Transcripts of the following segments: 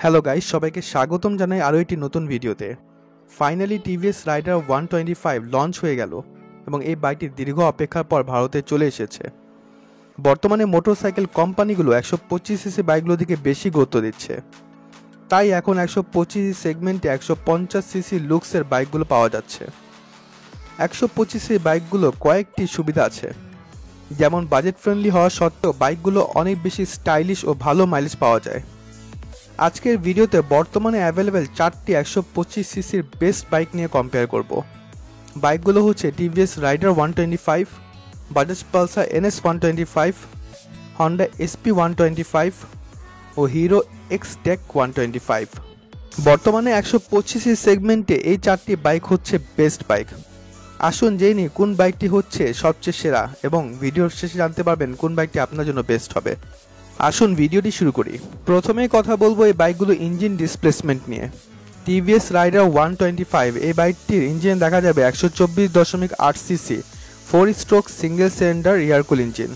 Hello guys, সবাইকে স্বাগতম জানাই আরও একটি নতুন ভিডিওতে। ফাইনালি টিভিএস রাইডার 125 লঞ্চ হয়ে গেল এবং এই বাইকটি দীর্ঘ অপেক্ষার পর ভারতে চলে এসেছে। বর্তমানে মোটরসাইকেল কোম্পানিগুলো 125 সিসি বাইকগুলোর দিকে বেশি গুরুত্ব দিচ্ছে, তাই এখন 125 সেগমেন্টে 150 সিসি লুক্সের বাইকগুলো পাওয়া যাচ্ছে। 125 সিসি বাইকগুলো কয়েকটি সুবিধা আছে, যেমন বাজেট ফ্রেন্ডলি হওয়া সত্ত্বেও বাইকগুলো অনেক বেশি স্টাইলিশ ও ভালো মাইলেজ পাওয়া যায়। আজকের ভিডিওতে বর্তমানে অ্যাভেলেবেল 4টি 125 সিসির বেস্ট বাইক নিয়ে কম্পেয়ার করব। বাইকগুলো হচ্ছে TVS Raider 125, Bajaj Pulsar NS 125, Honda SP 125 ও হিরো X-Tech 125। বর্তমানে 125 সিসি সেগমেন্টে এই 4টি বাইক হচ্ছে বেস্ট বাইক। আসুন জেনে নিই কোন বাইকটি হচ্ছে সবচেয়ে সেরা, এবং ভিডিওর শেষে জানতে পারবেন কোন বাইকটি আপনার জন্য বেস্ট হবে। আসুন ভিডিওটি শুরু করি। প্রথমেই কথা বলবো এই বাইকগুলো ইঞ্জিন ডিসপ্লেসমেন্ট নিয়ে। টিভিএস রাইডার 125 এই বাইকটির ইঞ্জিন দেখা যাবে 124.8 CC 4 stroke single cylinder air cool engine,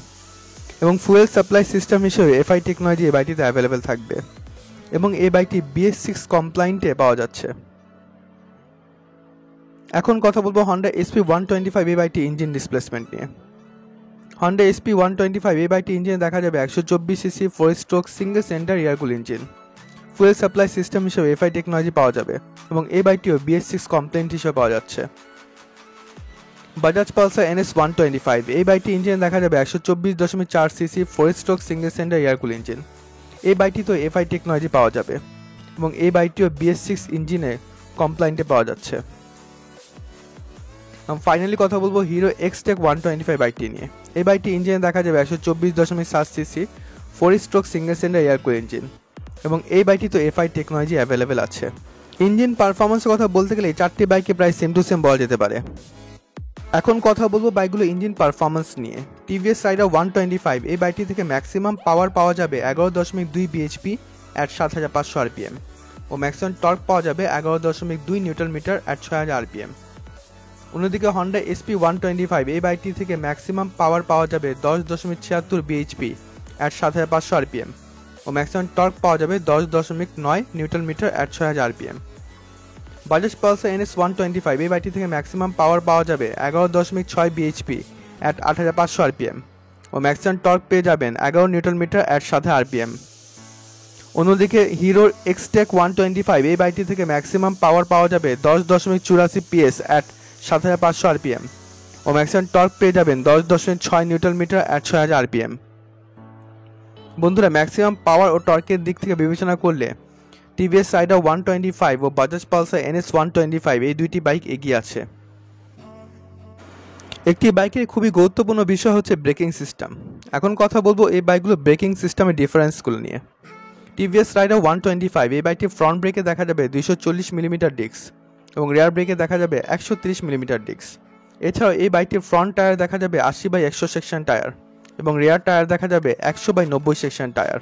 এবং ফুয়েল সাপ্লাই সিস্টেম হিসেবে FI টেকনোলজি এই বাইকটিতে অ্যাভেলেবেল থাকবে, এবং এই বাইকটি BS6 কমপ্লায়েন্টে পাওয়া যাচ্ছে। এখন কথা বলবো হন্ডা SP 125 এই বাইকটি ইঞ্জিন ডিসপ্লেসমেন্ট নিয়ে। হন্ডা SP 125 এই বাইকটি ইঞ্জিনে দেখা যাবে 124 CC 4 stroke single cylinder air cool engine, fuel supply system হিসেবে FI টেকনোলজি পাওয়া যাবে, এবং এই বাইকটিও BS6 কমপ্লেন্ট হিসেবে পাওয়া যাচ্ছে। বাজাজ পালসার NS 125 এই বাইকটি ইঞ্জিনে দেখা যাবে 124.4 CC 4 stroke single cylinder air cool engine, এই বাইকটিতে FI টেকনোলজি পাওয়া যাবে, এবং এই বাইকটিও BS6 ইঞ্জিনে কমপ্লায়েন্টে পাওয়া যাচ্ছে। ফাইনালি কথা বলবো হিরো X-Tech 125 বাইকটি নিয়ে। এই বাইকটি ইঞ্জিনে দেখা যাবে 124.7 CC 4 stroke single cylinder air cool engine, এবং এই বাইকটি তো FI টেকনোলজি অ্যাভেলেবেল আছে। ইঞ্জিন পারফরমেন্সের কথা বলতে গেলে এই 4টি বাইকে প্রায় সেম টু সেম বলা যেতে পারে। এখন কথা বলবো বাইকগুলো ইঞ্জিন পারফরমেন্স নিয়ে। টিভিএস রাইডার 125 এই বাইকটি থেকে ম্যাক্সিমাম পাওয়ার পাওয়া যাবে 11.2 bhp at 7500 rpm, ও ম্যাক্সিমাম টর্ক পাওয়া যাবে 11.2 নিউটন মিটার at 6000 rpm। অন্যদিকে হন্ডা SP 125 এই বাইকটি থেকে ম্যাক্সিমাম পাওয়ার পাওয়া যাবে 10.76 bhp at 7500 rpm, ও ম্যাক্সিমাম টর্ক পাওয়া যাবে 10.9 newton metre at 6000 rpm। Bajaj Pulsar NS 125 এই বাইকটি থেকে ম্যাক্সিমাম পাওয়ার পাওয়া যাবে 11.6 bhp at 8500 rpm, ও ম্যাক্সিমাম টর্ক পেয়ে যাবেন 11 নিউটন মিটার at 7000 rpm। অন্যদিকে হিরো X-Tech 125 এই বাইকটি থেকে ম্যাক্সিমাম পাওয়ার পাওয়া যাবে 10.84 ps at 7500 rpm, ও ম্যাক্সিমাম টর্ক পেয়ে যাবেন 10.6 নিউটন মিটার at 6000 rpm। বন্ধুরা, ম্যাক্সিমাম পাওয়ার ও টর্কের দিক থেকে বিবেচনা করলে টিভিএস রাইডার 125 ও বাজাজ পালসার NS 125 এই দুইটি বাইক এগিয়ে আছে। একটি বাইকের খুবই গুরুত্বপূর্ণ বিষয় হচ্ছে ব্রেকিং সিস্টেম। এখন কথা বলবো এই বাইকগুলো ব্রেকিং সিস্টেমের ডিফারেন্সগুলো নিয়ে। টিভিএস রাইডার 125 এই বাইকটি ফ্রন্ট ব্রেকে দেখা যাবে 240 মিলিমিটার ডিস্ক, এবং রিয়ার ব্রেকে দেখা যাবে 130 মিলিমিটার ডিস্ক। এছাড়াও এই বাইকটির ফ্রন্ট টায়ার দেখা যাবে 80/100 সেকশন টায়ার, এবং রিয়ার টায়ার দেখা যাবে 100/90 সেকশন টায়ার।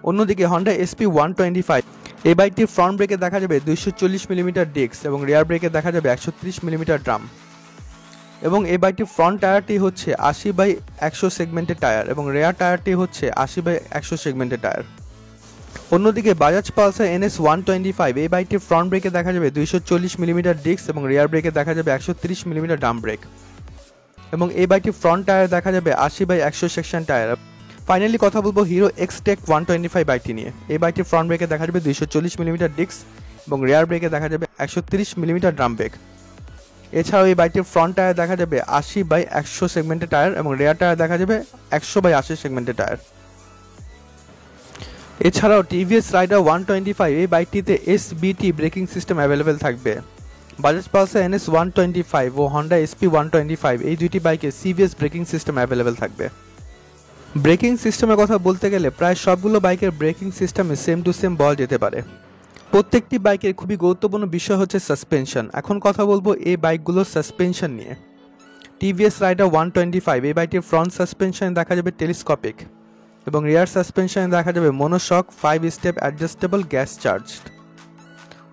অন্যদিকে হন্ডা SP 125 এই বাইকটির ফ্রন্ট ব্রেকে দেখা যাবে 240 মিলিমিটার ডিস্ক, এবং রিয়ার ব্রেকে দেখা যাবে 130 মিলিমিটার ড্রাম, এবং এই বাইকটির ফ্রন্ট টায়ারটি হচ্ছে 80/100 সেগমেন্টের টায়ার, এবং রিয়ার টায়ারটি হচ্ছে 80/100 সেগমেন্টের টায়ার। অন্যদিকে বাজাজ পালসার NS 125 এই বাইকটির ফ্রন্ট ব্রেকে দেখা যাবে 240 মিলিমিটার ডিস্ক, এবং রিয়ার ব্রেকে দেখা যাবে 130 মিলিমিটার ড্রাম ব্রেক, এবং এই বাইকটির ফ্রন্ট টায়ার দেখা যাবে 80/100 সেকশন টায়ার। ফাইনালি কথা বলবো হিরো X-Tech 125 বাইকটি নিয়ে। এই বাইকটির ফ্রন্ট ব্রেকে দেখা যাবে 240 মিলিমিটার ডিস্ক, এবং রিয়ার ব্রেকে দেখা যাবে 130 মিলিমিটার ড্রাম ব্রেক। এছাড়াও এই বাইকটির ফ্রন্ট টায়ার দেখা যাবে 80/100 সেগমেন্টের টায়ার, এবং রিয়ার টায়ার দেখা যাবে 100/80 সেগমেন্টের টায়ার। এছাড়াও টিভিএস রাইডার 125 এই বাইকটিতে SBT ব্রেকিং সিস্টেম অ্যাভেলেবেল থাকবে। বাজাজ পালসার NS 125 ও হন্ডা SP 125 এই দুইটি বাইকে CVS ব্রেকিং সিস্টেম অ্যাভেলেবেল থাকবে। ব্রেকিং সিস্টেমের কথা বলতে গেলে প্রায় সবগুলো বাইকের ব্রেকিং সিস্টেমে সেম টু সেম বলা যেতে পারে। প্রত্যেকটি বাইকের খুবই গুরুত্বপূর্ণ বিষয় হচ্ছে সাসপেনশন। এখন কথা বলবো এই বাইকগুলোর সাসপেনশন নিয়ে। টিভিএস রাইডার 125 এই বাইকটির ফ্রন্ট সাসপেনশনে দেখা যাবে টেলিস্কোপিক, এবং রিয়ার সাসপেনশনে দেখা যাবে monoshock 5 step adjustable gas charged.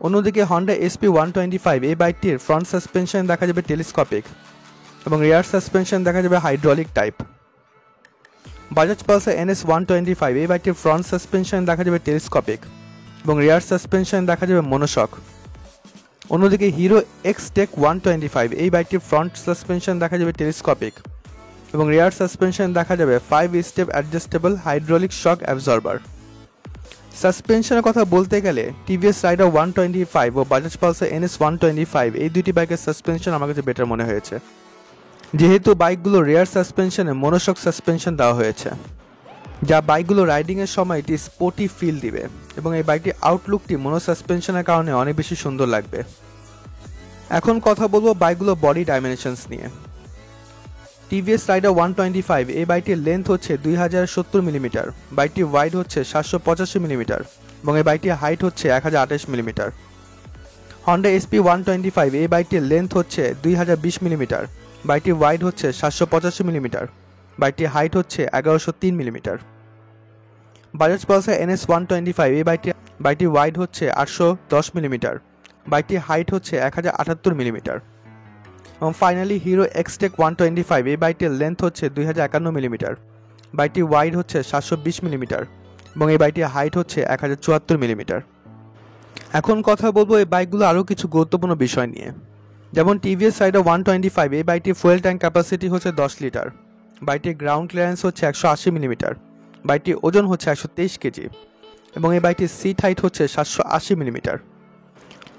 অন্যদিকে হন্ডা SP 125 এই বাইকটির ফ্রন্ট সাসপেনশনে দেখা যাবে টেলিস্কোপিক, এবং রিয়ার সাসপেনশন দেখা যাবে hydraulic type. Bajaj Pulsar NS 125 এই বাইকটির ফ্রন্ট সাসপেনশন দেখা যাবে টেলিস্কোপিক, এবং রিয়ার সাসপেনশন দেখা যাবে মনোশক। অন্যদিকে হিরো এক্সটেক 125 এই বাইকটির ফ্রন্ট সাসপেনশন দেখা যাবে টেলিস্কোপিক এবং রিয়ার সাসপেনশন দেখা যাবে 5 step adjustable hydraulic shock absorber. সাসপেনশনের কথা বলতে গেলে টিভিএস রাইডার 125 ও বাজাজ পালসার NS 125 এই দুটি বাইকের সাসপেনশন আমার কাছে বেটার মনে হয়েছে, যেহেতু বাইকগুলো রিয়ার সাসপেনশনে মনোশক সাসপেনশন দেওয়া হয়েছে, যা বাইকগুলো রাইডিংয়ের সময় একটি স্পোর্টি ফিল দিবে এবং এই বাইকটির আউটলুকটি মনো সাসপেনশনের কারণে অনেক বেশি সুন্দর লাগবে। এখন কথা বলবো বাইকগুলো বডি ডাইমেনশনস নিয়ে। টিভিএস রাইডার 125 এই বাইকটির লেন্থ হচ্ছে 2070 মিলিমিটার, বাইকটির ওয়াইড হচ্ছে 785 মিলিমিটার এবং এই বাইকটির হাইট হচ্ছে 1028 মিলিমিটার। হন্ডা SP 125 এই বাইকটির লেন্থ হচ্ছে 2020 মিলিমিটার, বাইকটির ওয়াইড হচ্ছে 785 মিলিমিটার, বাইকটির হাইট হচ্ছে 1103 মিলিমিটার। বাজাজ পালসার NS 125 এই বাইকটির ওয়াইড হচ্ছে 810 মিলিমিটার, বাইকটির হাইট হচ্ছে 1078 মিলিমিটার। এবং ফাইনালি হিরো এক্সটেক 125 এই বাইকটির লেন্থ হচ্ছে 2051 মিলিমিটার, বাইকটির ওয়াইড হচ্ছে 720 মিলিমিটার এবং এই বাইকটির হাইট হচ্ছে 1074 মিলিমিটার। এখন কথা বলবো এই বাইকগুলো আরও কিছু গুরুত্বপূর্ণ বিষয় নিয়ে, যেমন টিভিএস রাইডার 125 এই বাইকটির ফুয়েল ট্যাঙ্ক ক্যাপাসিটি হচ্ছে 10 লিটার, বাইকটির গ্রাউন্ড ক্লিয়ারেন্স হচ্ছে 180 মিলিমিটার, বাইকটির ওজন হচ্ছে 123 কেজি এবং এই বাইকটির সিট হাইট হচ্ছে 780 মিলিমিটার।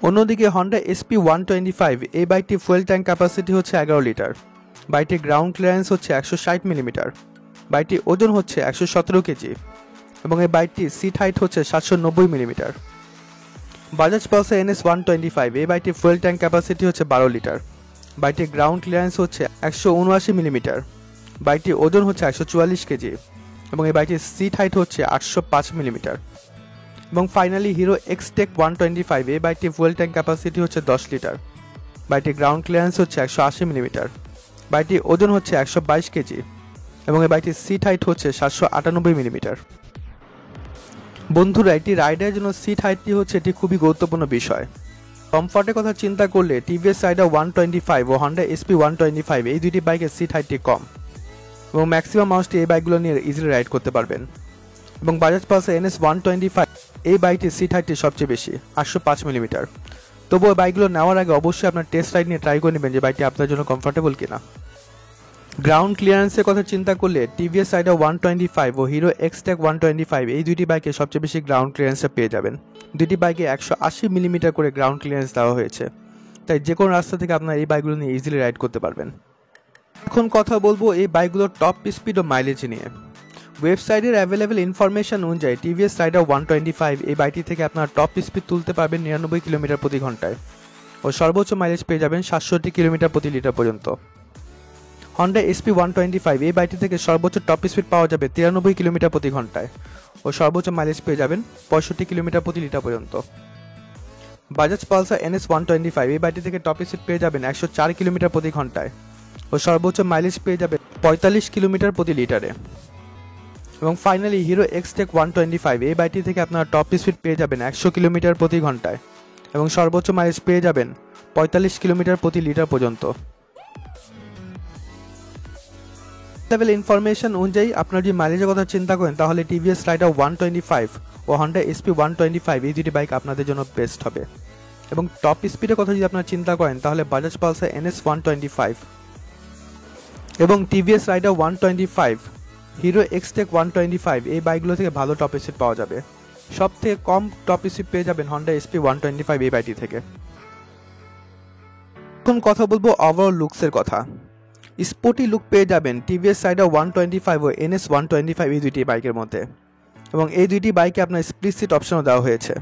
অন্যদিকে হন্ডা SP 125 এই বাইকটির ফুয়েল ট্যাঙ্ক ক্যাপাসিটি হচ্ছে 11 লিটার, বাইকটির গ্রাউন্ড ক্লিয়ারেন্স হচ্ছে 160 মিলিমিটার, বাইকটির ওজন হচ্ছে 117 কেজি এবং এই বাইকটির সিট হাইট হচ্ছে 790 মিলিমিটার। বাজাজ পালসার NS 125 এই বাইকটির ফুয়েল ট্যাঙ্ক ক্যাপাসিটি হচ্ছে 12 লিটার, বাইকটির গ্রাউন্ড ক্লিয়ারেন্স হচ্ছে 179 মিলিমিটার, বাইকটির ওজন হচ্ছে 144 কেজি এবং এই বাইকটির সিট হাইট হচ্ছে 805 মিলিমিটার। এবং ফাইনালি হিরো এক্সটেক 125 এই বাইকটির ফুয়েল ট্যাঙ্ক ক্যাপাসিটি হচ্ছে 10 লিটার, বাইকটির গ্রাউন্ড ক্লিয়ারেন্স হচ্ছে 180 মিলিমিটার, বাইকটির ওজন হচ্ছে 122 কেজি এবং এই বাইকটির সিট হাইট হচ্ছে 798 মিলিমিটার। বন্ধুরা, একটি রাইডারের জন্য সিট হাইটটি হচ্ছে এটি খুবই গুরুত্বপূর্ণ বিষয়। কমফর্টের কথা চিন্তা করলে টিভিএস রাইডার 125 ও হন্ডা SP 125 এই দুটি বাইকের সিট হাইটটি কম এবং ম্যাক্সিমাম মানুষটি এই বাইকগুলো নিয়ে ইজিলি রাইড করতে পারবেন। এবং বাজাজ পালসার NS 125 এই বাইকটির সিট হাইটটি সবচেয়ে বেশি 805 মিলিমিটার। তবুও বাইকগুলো নেওয়ার আগে অবশ্যই আপনার টেস্ট রাইড নিয়ে ট্রাই করে নেবেন যে বাইকটি আপনার জন্য কমফোর্টেবল কিনা। গ্রাউন্ড ক্লিয়ারেন্সের কথা চিন্তা করলে টিভিএস রাইডার 125 ও হিরো এক্সটেক 125 এই দুটি বাইকে সবচেয়ে বেশি গ্রাউন্ড ক্লিয়ারেন্সটা পেয়ে যাবেন। দুটি বাইকে 180 মিলিমিটার করে গ্রাউন্ড ক্লিয়ারেন্স দেওয়া হয়েছে, তাই যে কোনো রাস্তা থেকে আপনারা এই বাইকগুলো নিয়ে ইজিলি রাইড করতে পারবেন। এখন কথা বলবো এই বাইকগুলোর টপ স্পিড ও মাইলেজ নিয়ে। ওয়েবসাইটের অ্যাভেলেবেল ইনফরমেশন অনুযায়ী টিভিএস রাইডার 125 এই বাইকটি থেকে আপনারা টপ স্পিড তুলতে পারবেন 99 কিলোমিটার প্রতি ঘন্টায় ও সর্বোচ্চ মাইলেজ পেয়ে যাবেন 67 কিলোমিটার প্রতি লিটার পর্যন্ত। হন্ডা SP 125 এই বাইকটি থেকে সর্বোচ্চ টপ স্পিড পাওয়া যাবে 93 কিলোমিটার প্রতি ঘন্টায় ও সর্বোচ্চ মাইলেজ পেয়ে যাবেন 65 কিলোমিটার প্রতি লিটার পর্যন্ত। বাজাজ পালসার NS 125 এই বাইকটি থেকে টপ স্পিড পেয়ে যাবেন 104 কিলোমিটার প্রতি ঘন্টায় ও সর্বোচ্চ মাইলেজ পেয়ে যাবে 45 কিলোমিটার প্রতি লিটারে। এবং ফাইনালি হিরো এক্সটেক 125 এই বাইকটি থেকে আপনারা টপ স্পিড পেয়ে যাবেন 100 কিলোমিটার প্রতি ঘন্টায় এবং সর্বোচ্চ মাইলেজ পেয়ে যাবেন 45 কিলোমিটার প্রতি লিটার পর্যন্ত। লেভেল ইনফরমেশন অনুযায়ী আপনার যদি মাইলেজের কথা চিন্তা করেন তাহলে টিভিএস রাইডার 125 ও হন্ডা SP 125 এই দুটি বাইক আপনাদের জন্য বেস্ট হবে। এবং টপ স্পিডের কথা যদি আপনারা চিন্তা করেন তাহলে বাজাজ পালসার NS 125 এবং টিভিএস রাইডার 125, হিরো এক্সটেক 125 এই বাইকগুলো থেকে ভালো টপ স্পিড পাওয়া যাবে। সব থেকে কম টপ স্পিড পেয়ে যাবেন হন্ডা SP 125 এই বাইকটি থেকে। এখন কথা বলবো ওভারঅল লুকসের কথা। স্পোর্টি লুক পেয়ে যাবেন টিভিএস রাইডার 125 ও NS 125 এই দুইটি বাইকের মধ্যে এবং এই দুইটি বাইকে আপনার স্প্লিট সিট অপশনও দেওয়া হয়েছে।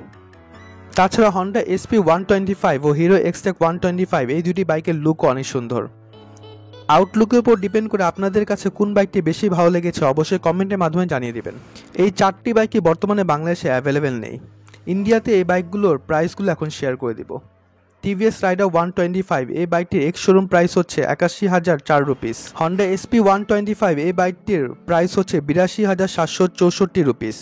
তাছাড়া হন্ডা SP 125 ও হিরো এক্সটেক 125 এই দুটি বাইকের লুকও অনেক সুন্দর। আউটলুকের উপর ডিপেন্ড করে আপনাদের কাছে কোন বাইকটি বেশি ভালো লেগেছে অবশ্যই কমেন্টের মাধ্যমে জানিয়ে দিবেন। এই চারটি বাইকই বর্তমানে বাংলাদেশে অ্যাভেলেবেল নেই। ইন্ডিয়াতে এই বাইকগুলোর প্রাইসগুলো এখন শেয়ার করে দিব। টিভিএস রাইডার 125 এই বাইকটির এক্স শোরুম প্রাইস হচ্ছে 81,004 রুপিস। হন্ডা SP 125 এই বাইকটির প্রাইস হচ্ছে 82,764 রুপিস।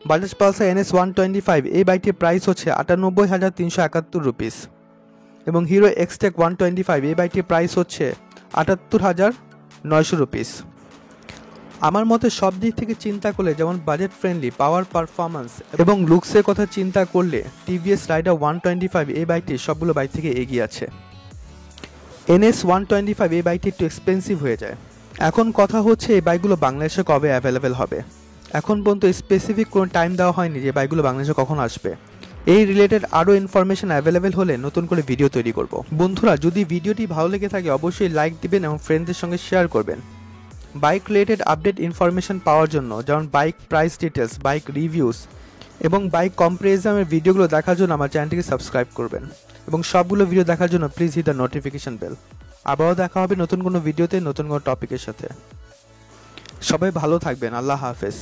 বাজাজ পালসার NS 125 এই বাইকটির প্রাইস হচ্ছে 98,371 রুপিস এবং হিরো এক্সটেক 125 এই বাইকটির প্রাইস হচ্ছে 78,900 রুপিস। আমার মতে সব দিক থেকে চিন্তা করলে, যেমন বাজেট ফ্রেন্ডলি, পাওয়ার, পারফরম্যান্স এবং লুকসের কথা চিন্তা করলে টিভিএস রাইডার 125 এই বাইকটি সবগুলো বাইক থেকে এগিয়ে আছে। NS 125 এই বাইকটি একটু এক্সপেন্সিভ হয়ে যায়। এখন কথা হচ্ছে এই বাইকগুলো বাংলাদেশে কবে অ্যাভেলেবেল হবে। এখন পর্যন্ত স্পেসিফিক কোনো টাইম দেওয়া হয়নি যে বাইকগুলো বাংলাদেশে কখন আসবে। এই রিলেটেড আরও ইনফরমেশন অ্যাভেলেবেল হলে নতুন করে ভিডিও তৈরি করব। বন্ধুরা, যদি ভিডিওটি ভালো লেগে থাকে অবশ্যই লাইক দিবেন এবং ফ্রেন্ডদের সঙ্গে শেয়ার করবেন। বাইক রিলেটেড আপডেট ইনফরমেশন পাওয়ার জন্য, যেমন bike price details, bike reviews এবং বাইক কম্পারিজনের ভিডিওগুলো দেখার জন্য আমার চ্যানেলটিকে সাবস্ক্রাইব করবেন এবং সবগুলো ভিডিও দেখার জন্য please hit the notification bell. আবারও দেখা হবে নতুন কোনো ভিডিওতে নতুন কোনো টপিকের সাথে। সবাই ভালো থাকবেন। আল্লাহ হাফেজ।